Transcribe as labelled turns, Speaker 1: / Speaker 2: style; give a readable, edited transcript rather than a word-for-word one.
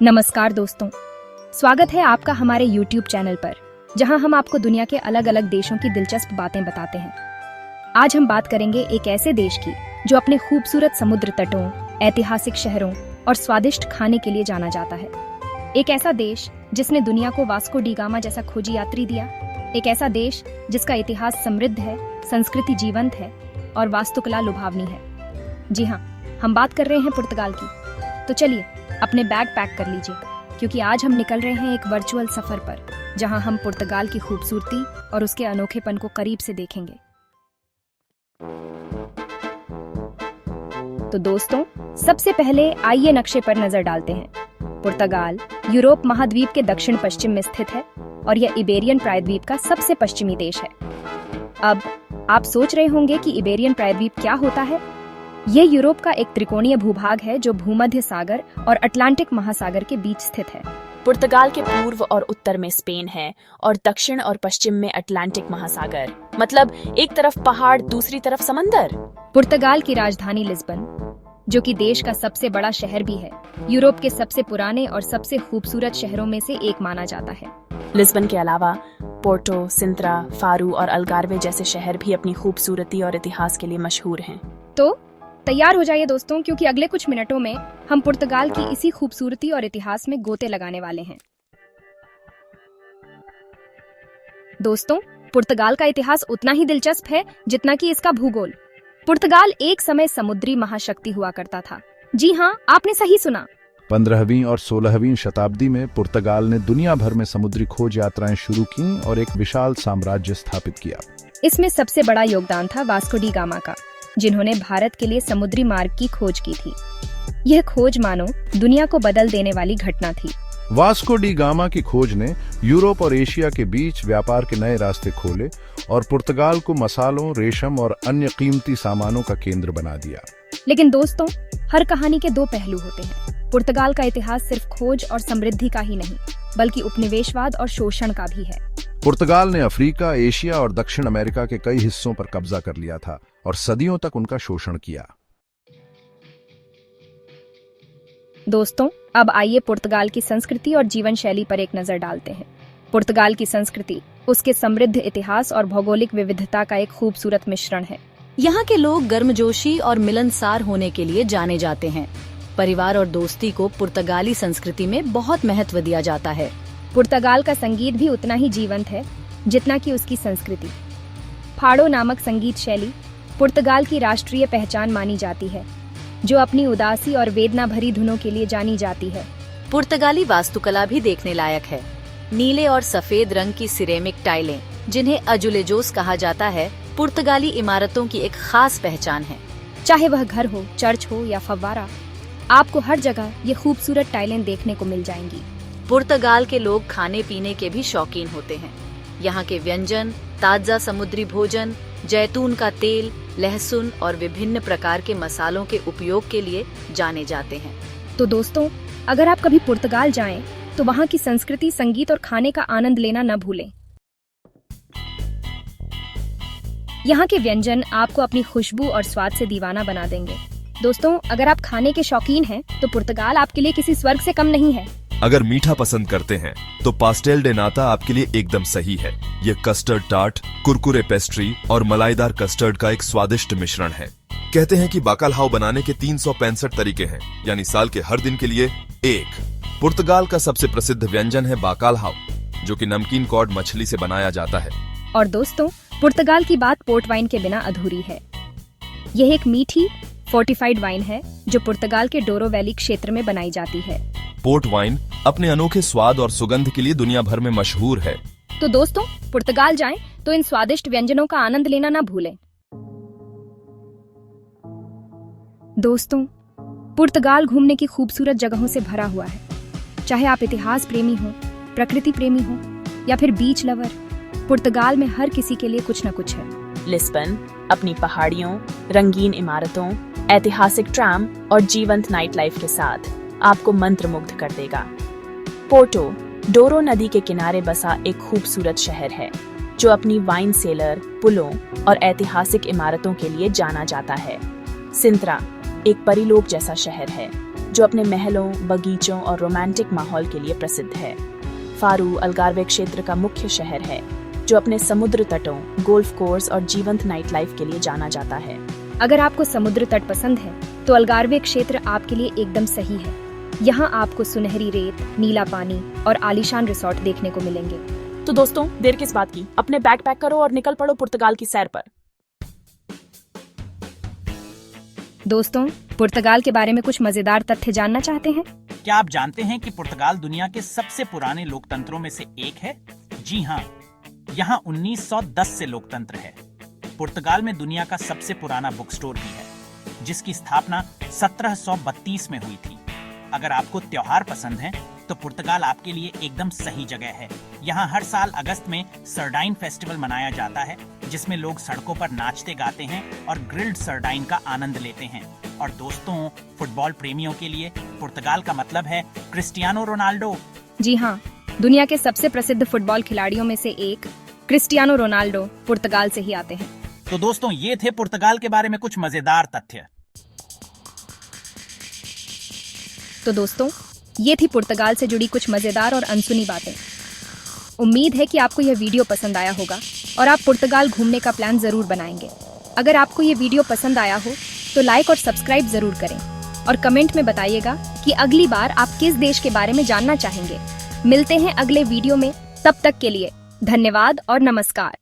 Speaker 1: नमस्कार दोस्तों, स्वागत है आपका हमारे YouTube चैनल पर, जहां हम आपको दुनिया के अलग अलग देशों की दिलचस्प बातें बताते हैं। आज हम बात करेंगे एक ऐसे देश की जो अपने खूबसूरत समुद्र तटों, ऐतिहासिक शहरों और स्वादिष्ट खाने के लिए जाना जाता है। एक ऐसा देश जिसने दुनिया को वास्को डी गामा जैसा खोजी यात्री दिया। एक ऐसा देश जिसका इतिहास समृद्ध है, संस्कृति जीवंत है और वास्तुकला लुभावनी है। जी हाँ, हम बात कर रहे हैं पुर्तगाल की। तो चलिए अपने बैग पैक कर लीजिए, क्योंकि आज हम निकल रहे हैं एक वर्चुअल सफर पर, जहां हम पुर्तगाल की खूबसूरती और उसके अनोखेपन को करीब से देखेंगे। तो दोस्तों, सबसे पहले आइए नक्शे पर नजर डालते हैं। पुर्तगाल यूरोप महाद्वीप के दक्षिण पश्चिम में स्थित है और यह इबेरियन प्रायद्वीप का सबसे पश्चिमी देश है। अब आप सोच रहे होंगे कि इबेरियन प्रायद्वीप क्या होता है। ये यूरोप का एक त्रिकोणीय भूभाग है जो भूमध्य सागर और अटलांटिक महासागर के बीच स्थित है।
Speaker 2: पुर्तगाल के पूर्व और उत्तर में स्पेन है और दक्षिण और पश्चिम में अटलांटिक महासागर। मतलब एक तरफ पहाड़, दूसरी तरफ समंदर।
Speaker 1: पुर्तगाल की राजधानी लिस्बन, जो कि देश का सबसे बड़ा शहर भी है, यूरोप के सबसे पुराने और सबसे खूबसूरत शहरों में से एक माना जाता है।
Speaker 2: लिस्बन के अलावा पोर्टो, सिंत्रा, फारू और अल्गार्वे जैसे शहर भी अपनी खूबसूरती और इतिहास के लिए मशहूर हैं।
Speaker 1: तो तैयार हो जाइए दोस्तों, क्योंकि अगले कुछ मिनटों में हम पुर्तगाल की इसी खूबसूरती और इतिहास में गोते लगाने वाले हैं। दोस्तों, पुर्तगाल का इतिहास उतना ही दिलचस्प है जितना कि इसका भूगोल। पुर्तगाल एक समय समुद्री महाशक्ति हुआ करता था। जी हाँ, आपने सही सुना।
Speaker 3: 15वीं और 16वीं शताब्दी में पुर्तगाल ने दुनिया भर में समुद्री खोज यात्राएं शुरू की और एक विशाल साम्राज्य स्थापित किया।
Speaker 1: इसमें सबसे बड़ा योगदान था वास्को डी गामा का, जिन्होंने भारत के लिए समुद्री मार्ग की खोज की थी। यह खोज मानो दुनिया को बदल देने वाली घटना थी।
Speaker 3: वास्को डी गामा की खोज ने यूरोप और एशिया के बीच व्यापार के नए रास्ते खोले और पुर्तगाल को मसालों, रेशम और अन्य कीमती सामानों का केंद्र बना दिया।
Speaker 1: लेकिन दोस्तों, हर कहानी के दो पहलू होते हैं। पुर्तगाल का इतिहास सिर्फ खोज और समृद्धि का ही नहीं, बल्कि उपनिवेशवाद और शोषण का भी है।
Speaker 3: पुर्तगाल ने अफ्रीका, एशिया और दक्षिण अमेरिका के कई हिस्सों पर कब्जा कर लिया था और सदियों तक उनका शोषण किया।
Speaker 1: दोस्तों, अब आइए पुर्तगाल की संस्कृति और जीवन शैली पर एक नजर डालते हैं। पुर्तगाल की संस्कृति उसके समृद्ध इतिहास और भौगोलिक विविधता का एक खूबसूरत मिश्रण है।
Speaker 4: यहाँ के लोग गर्मजोशी और मिलनसार होने के लिए जाने जाते हैं। परिवार और दोस्ती को पुर्तगाली संस्कृति में बहुत महत्व दिया जाता है।
Speaker 1: पुर्तगाल का संगीत भी उतना ही जीवंत है जितना कि उसकी संस्कृति। फाडो नामक संगीत शैली पुर्तगाल की राष्ट्रीय पहचान मानी जाती है, जो अपनी उदासी और वेदना भरी धुनों के लिए जानी जाती है।
Speaker 4: पुर्तगाली वास्तुकला भी देखने लायक है। नीले और सफेद रंग की सिरेमिक टाइलें, जिन्हें अजुलेजोस कहा जाता है, पुर्तगाली इमारतों की एक खास पहचान है।
Speaker 1: चाहे वह घर हो, चर्च हो या फव्वारा, आपको हर जगह ये खूबसूरत टाइलें देखने को मिल जाएंगी।
Speaker 4: पुर्तगाल के लोग खाने पीने के भी शौकीन होते हैं। यहाँ के व्यंजन ताजा समुद्री भोजन, जैतून का तेल, लहसुन और विभिन्न प्रकार के मसालों के उपयोग के लिए जाने जाते हैं।
Speaker 1: तो दोस्तों, अगर आप कभी पुर्तगाल जाएं, तो वहाँ की संस्कृति, संगीत और खाने का आनंद लेना न भूलें। यहाँ के व्यंजन आपको अपनी खुशबू और स्वाद से दीवाना बना देंगे। दोस्तों, अगर आप खाने के शौकीन हैं, तो पुर्तगाल आपके लिए किसी स्वर्ग से कम नहीं है।
Speaker 5: अगर मीठा पसंद करते हैं तो पास्टेल डे नाता आपके लिए एकदम सही है। ये कस्टर्ड टार्ट, कुरकुरे पेस्ट्री और मलाईदार कस्टर्ड का एक स्वादिष्ट मिश्रण है। कहते हैं कि बाकालहाव बनाने के 365 तरीके हैं, यानी साल के हर दिन के लिए एक। पुर्तगाल का सबसे प्रसिद्ध व्यंजन है बाकालहाव, जो कि नमकीन कॉड मछली से बनाया जाता है।
Speaker 1: और दोस्तों, पुर्तगाल की बात पोर्ट वाइन के बिना अधूरी है। यह एक मीठी फोर्टिफाइड वाइन है जो पुर्तगाल के डोरो वैली क्षेत्र में बनाई जाती है।
Speaker 5: पोर्ट वाइन अपने अनोखे स्वाद और सुगंध के लिए दुनिया भर में मशहूर है।
Speaker 1: तो दोस्तों, पुर्तगाल जाएं तो इन स्वादिष्ट व्यंजनों का आनंद लेना ना भूलें। दोस्तों, पुर्तगाल घूमने की खूबसूरत जगहों से भरा हुआ है। चाहे आप इतिहास प्रेमी हो, प्रकृति प्रेमी हो या फिर बीच लवर, पुर्तगाल में हर किसी के लिए कुछ न कुछ है।
Speaker 2: लिस्बन अपनी पहाड़ियों, रंगीन इमारतों, ऐतिहासिक ट्राम और जीवंत नाइट लाइफ के साथ आपको मंत्रमुग्ध कर देगा। पोर्टो डोरो नदी के किनारे बसा एक खूबसूरत शहर है, जो अपनी वाइन सेलर, पुलों और ऐतिहासिक इमारतों के लिए जाना जाता है। सिंत्रा एक परीलोक जैसा शहर है, जो अपने महलों, बगीचों और रोमांटिक माहौल के लिए प्रसिद्ध है। फारू अल्गार्वे क्षेत्र का मुख्य शहर है, जो अपने समुद्र तटों, गोल्फ कोर्स और जीवंत नाइट लाइफ के लिए जाना जाता है।
Speaker 1: अगर आपको समुद्र तट पसंद है तो अल्गार्वे क्षेत्र आपके लिए एकदम सही है। यहाँ आपको सुनहरी रेत, नीला पानी और आलीशान रिसोर्ट देखने को मिलेंगे।
Speaker 2: तो दोस्तों, देर किस बात की, अपने बैग पैक करो और निकल पड़ो पुर्तगाल की सैर पर।
Speaker 1: दोस्तों, पुर्तगाल के बारे में कुछ मजेदार तथ्य जानना चाहते हैं?
Speaker 6: क्या आप जानते हैं कि पुर्तगाल दुनिया के सबसे पुराने लोकतंत्रों में से एक है? जी हाँ, यहाँ 1910 से लोकतंत्र है। पुर्तगाल में दुनिया का सबसे पुराना बुक स्टोर भी है, जिसकी स्थापना 1732 में हुई थी। अगर आपको त्योहार पसंद है तो पुर्तगाल आपके लिए एकदम सही जगह है। यहाँ हर साल अगस्त में सरडाइन फेस्टिवल मनाया जाता है, जिसमें लोग सड़कों पर नाचते गाते हैं और ग्रिल्ड सरडाइन का आनंद लेते हैं। और दोस्तों, फुटबॉल प्रेमियों के लिए पुर्तगाल का मतलब है क्रिस्टियानो रोनाल्डो।
Speaker 1: जी हाँ, दुनिया के सबसे प्रसिद्ध फुटबॉल खिलाड़ियों में से एक क्रिस्टियानो रोनाल्डो पुर्तगाल से ही आते हैं।
Speaker 6: तो दोस्तों, ये थे पुर्तगाल के बारे में कुछ मजेदार तथ्य।
Speaker 1: तो दोस्तों, ये थी पुर्तगाल से जुड़ी कुछ मजेदार और अनसुनी बातें। उम्मीद है कि आपको यह वीडियो पसंद आया होगा और आप पुर्तगाल घूमने का प्लान जरूर बनाएंगे। अगर आपको ये वीडियो पसंद आया हो तो लाइक और सब्सक्राइब जरूर करें और कमेंट में बताइएगा कि अगली बार आप किस देश के बारे में जानना चाहेंगे। मिलते हैं अगले वीडियो में, तब तक के लिए धन्यवाद और नमस्कार।